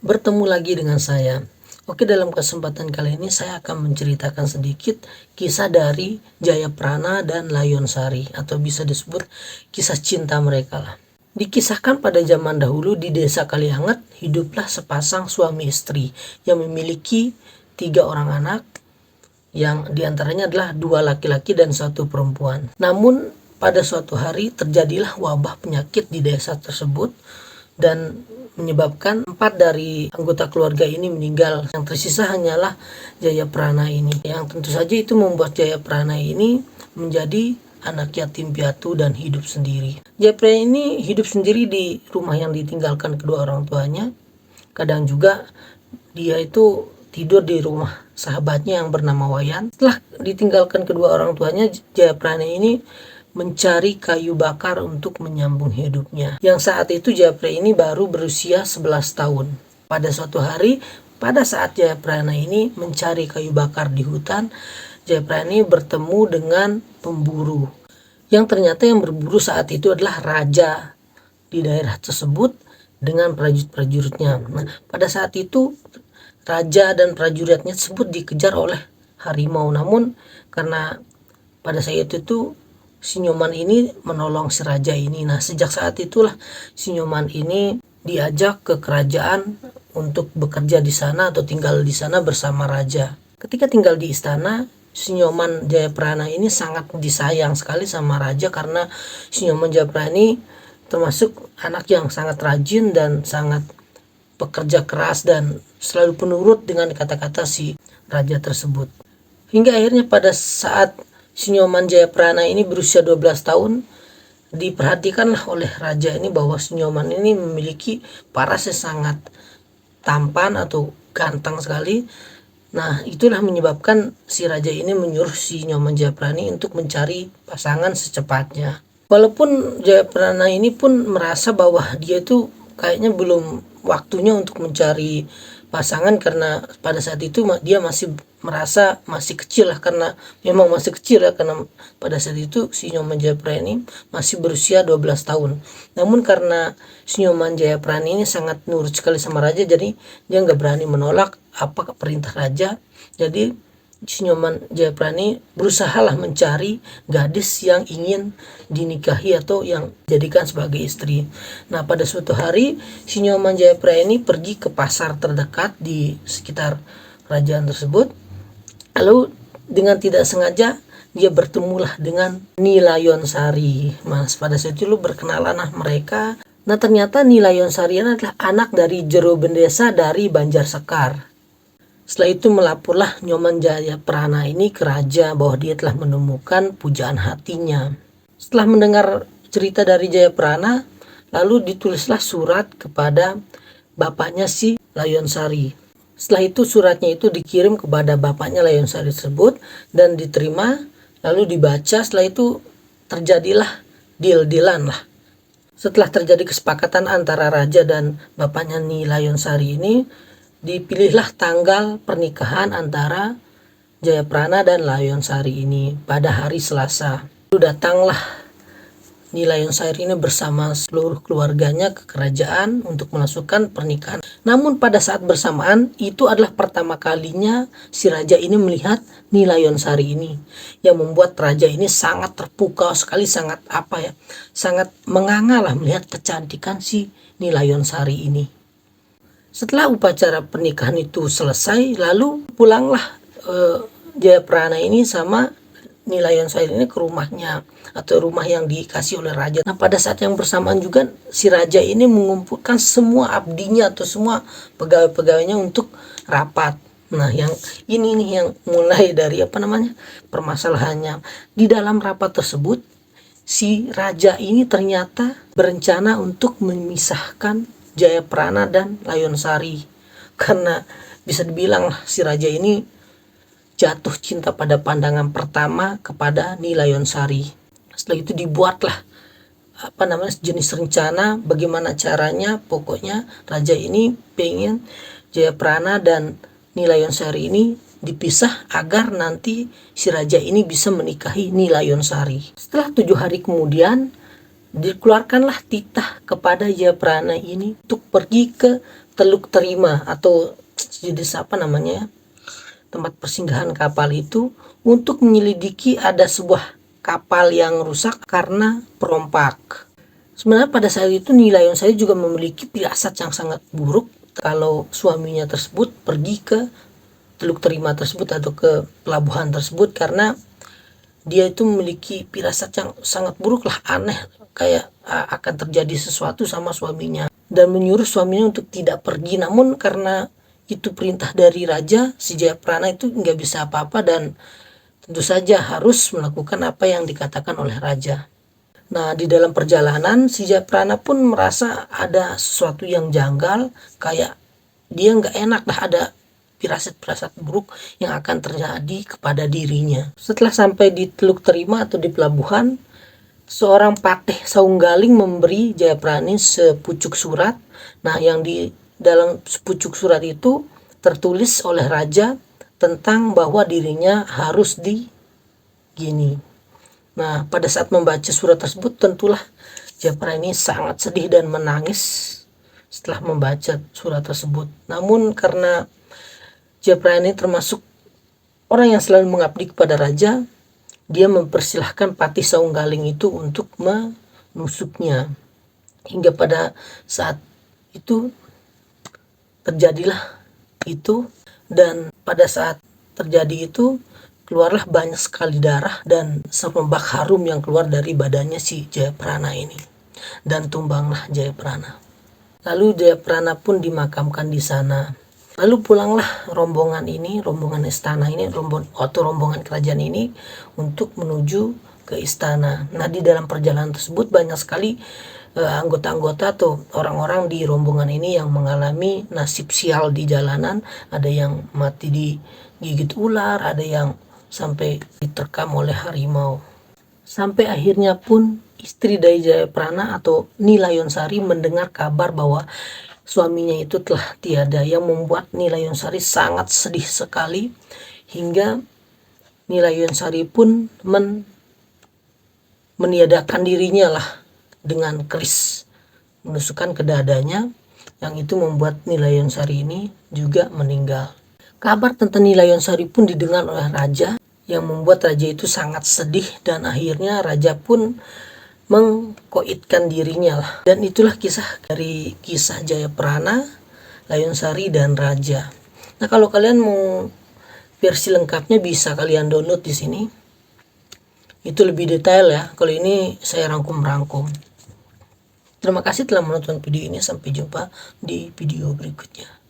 Bertemu lagi dengan saya. Oke, dalam kesempatan kali ini saya akan menceritakan sedikit kisah dari Jayaprana dan Layonsari, atau bisa disebut kisah cinta mereka lah. Dikisahkan pada zaman dahulu di desa Kalianget, hiduplah sepasang suami istri yang memiliki 3 orang anak, yang diantaranya adalah 2 laki-laki dan 1 perempuan. Namun pada suatu hari terjadilah wabah penyakit di desa tersebut dan menyebabkan 4 dari anggota keluarga ini meninggal. Yang tersisa hanyalah Jayaprana ini, yang tentu saja itu membuat Jayaprana ini menjadi anak yatim piatu dan hidup sendiri. Jayaprana ini hidup sendiri di rumah yang ditinggalkan kedua orang tuanya. Kadang juga dia itu tidur di rumah sahabatnya yang bernama Wayan. Setelah ditinggalkan kedua orang tuanya, Jayaprana ini mencari kayu bakar untuk menyambung hidupnya. Yang saat itu Jayaprana ini baru berusia 11 tahun. Pada suatu hari, pada saat Jayaprana ini mencari kayu bakar di hutan, Jayaprana ini bertemu dengan pemburu. Yang ternyata yang berburu saat itu adalah raja di daerah tersebut dengan prajurit-prajuritnya. Nah, pada saat itu raja dan prajuritnya tersebut dikejar oleh harimau. Namun karena pada saat itu si Nyoman ini menolong si raja ini. Nah, sejak saat itulah si Nyoman ini diajak ke kerajaan untuk bekerja di sana atau tinggal di sana bersama raja. Ketika tinggal di istana, si Nyoman Jayaprana ini sangat disayang sekali sama raja karena si Nyoman Jayaprana ini termasuk anak yang sangat rajin dan sangat pekerja keras dan selalu penurut dengan kata-kata si raja tersebut. Hingga akhirnya pada saat si Nyoman Jayaprana ini berusia 12 tahun, diperhatikanlah oleh raja ini bahwa si Nyoman ini memiliki paras yang sangat tampan atau ganteng sekali. Nah, itulah menyebabkan si raja ini menyuruh si Nyoman Jayaprana untuk mencari pasangan secepatnya. Walaupun Jayaprana ini pun merasa bahwa dia itu kayaknya belum waktunya untuk mencari pasangan, karena pada saat itu dia masih merasa masih kecil lah, karena memang masih kecil ya, karena pada saat itu si Nyoman Jayaprana ini masih berusia 12 tahun. Namun karena si Nyoman Jayaprana ini sangat nurut sekali sama raja, jadi dia nggak berani menolak apa perintah raja. Jadi si Nyoman Jayaprana ini berusahalah mencari gadis yang ingin dinikahi atau yang dijadikan sebagai istri. Nah, pada suatu hari si Nyoman Jayaprana ini pergi ke pasar terdekat di sekitar kerajaan tersebut. Lalu dengan tidak sengaja dia bertemulah dengan Ni Layonsari. Mas, pada saat itu berkenalan mereka. Nah, ternyata Ni Layonsari adalah anak dari Jero Bendesa dari Banjarsekar. Setelah itu melaporlah Nyoman Jayaprana ini ke raja bahwa dia telah menemukan pujaan hatinya. Setelah mendengar cerita dari Jayaprana, lalu ditulislah surat kepada bapaknya si Layonsari. Setelah itu suratnya itu dikirim kepada bapaknya Layonsari tersebut dan diterima, lalu dibaca. Setelah itu terjadilah deal-dealan lah. Setelah terjadi kesepakatan antara raja dan bapaknya Ni Layonsari ini, dipilihlah tanggal pernikahan antara Jayaprana dan Layonsari ini pada hari Selasa. Lalu datanglah Ni Layonsari ini bersama seluruh keluarganya ke kerajaan untuk melangsungkan pernikahan. Namun pada saat bersamaan itu adalah pertama kalinya si raja ini melihat Ni Layonsari ini, yang membuat raja ini sangat terpukau sekali, sangat sangat menganga lah melihat kecantikan si Ni Layonsari ini. Setelah upacara pernikahan itu selesai, lalu pulanglah Jayaprana ini sama Ni Layonsari ini ke rumahnya atau rumah yang dikasih oleh raja. Nah, pada saat yang bersamaan juga si raja ini mengumpulkan semua abdinya atau semua pegawai-pegawainya untuk rapat. Nah, yang ini nih yang mulai dari permasalahannya. Di dalam rapat tersebut, si raja ini ternyata berencana untuk memisahkan Jayaprana dan Layonsari, karena bisa dibilang si raja ini jatuh cinta pada pandangan pertama kepada Ni Layonsari. Setelah itu dibuatlah jenis rencana bagaimana caranya. Pokoknya raja ini pengen Jayaprana dan Ni Layonsari ini dipisah agar nanti si raja ini bisa menikahi Ni Layonsari. Setelah 7 hari kemudian dikeluarkanlah titah kepada Jayaprana ini untuk pergi ke Teluk Terima atau jenis apa namanya ya, tempat persinggahan kapal itu, untuk menyelidiki ada sebuah kapal yang rusak karena perompak. Sebenarnya pada saat itu Nilayun Sari juga memiliki firasat yang sangat buruk kalau suaminya tersebut pergi ke Teluk Terima tersebut atau ke pelabuhan tersebut, karena dia itu memiliki firasat yang sangat buruk lah, aneh, kayak akan terjadi sesuatu sama suaminya, dan menyuruh suaminya untuk tidak pergi. Namun karena itu perintah dari raja, si Jayaprana itu nggak bisa apa-apa dan tentu saja harus melakukan apa yang dikatakan oleh raja. Nah, di dalam perjalanan si Jayaprana pun merasa ada sesuatu yang janggal, kayak dia nggak enak dah, ada firasat-firasat buruk yang akan terjadi kepada dirinya. Setelah sampai di Teluk Terima atau di pelabuhan, seorang Patih Saunggaling memberi Jayaprana sepucuk surat. Nah, yang di dalam sepucuk surat itu tertulis oleh raja tentang bahwa dirinya harus gini. Nah, pada saat membaca surat tersebut, tentulah Jayaprana sangat sedih dan menangis setelah membaca surat tersebut. Namun karena Jayaprana termasuk orang yang selalu mengabdi kepada raja, dia mempersilahkan Patih Saunggaling itu untuk menusuknya. Hingga pada saat itu terjadilah itu, dan pada saat terjadi itu keluarlah banyak sekali darah dan semerbak harum yang keluar dari badannya si Jayaprana ini, dan tumbanglah Jayaprana. Lalu Jayaprana pun dimakamkan di sana. Lalu pulanglah rombongan istana ini, rombongan kerajaan ini untuk menuju ke istana. Nah, di dalam perjalanan tersebut banyak sekali anggota-anggota atau orang-orang di rombongan ini yang mengalami nasib sial di jalanan. Ada yang mati digigit ular, ada yang sampai diterkam oleh harimau. Sampai akhirnya pun istri dari Jayaprana atau Nilayun Sari mendengar kabar bahwa suaminya itu telah tiada, yang membuat Nilayun Sari sangat sedih sekali, hingga Nilayun Sari pun meniadakan dirinya lah dengan keris, menusukkan ke dadanya, yang itu membuat Nilayun Sari ini juga meninggal. Kabar tentang Nilayun Sari pun didengar oleh raja, yang membuat raja itu sangat sedih, dan akhirnya raja pun mengkoitkan dirinya lah. Dan itulah kisah dari kisah Jayaprana, Layun Sari, dan raja. Nah, kalau kalian mau versi lengkapnya bisa kalian download di sini. Itu lebih detail ya. Kalau ini saya rangkum-rangkum. Terima kasih telah menonton video ini. Sampai jumpa di video berikutnya.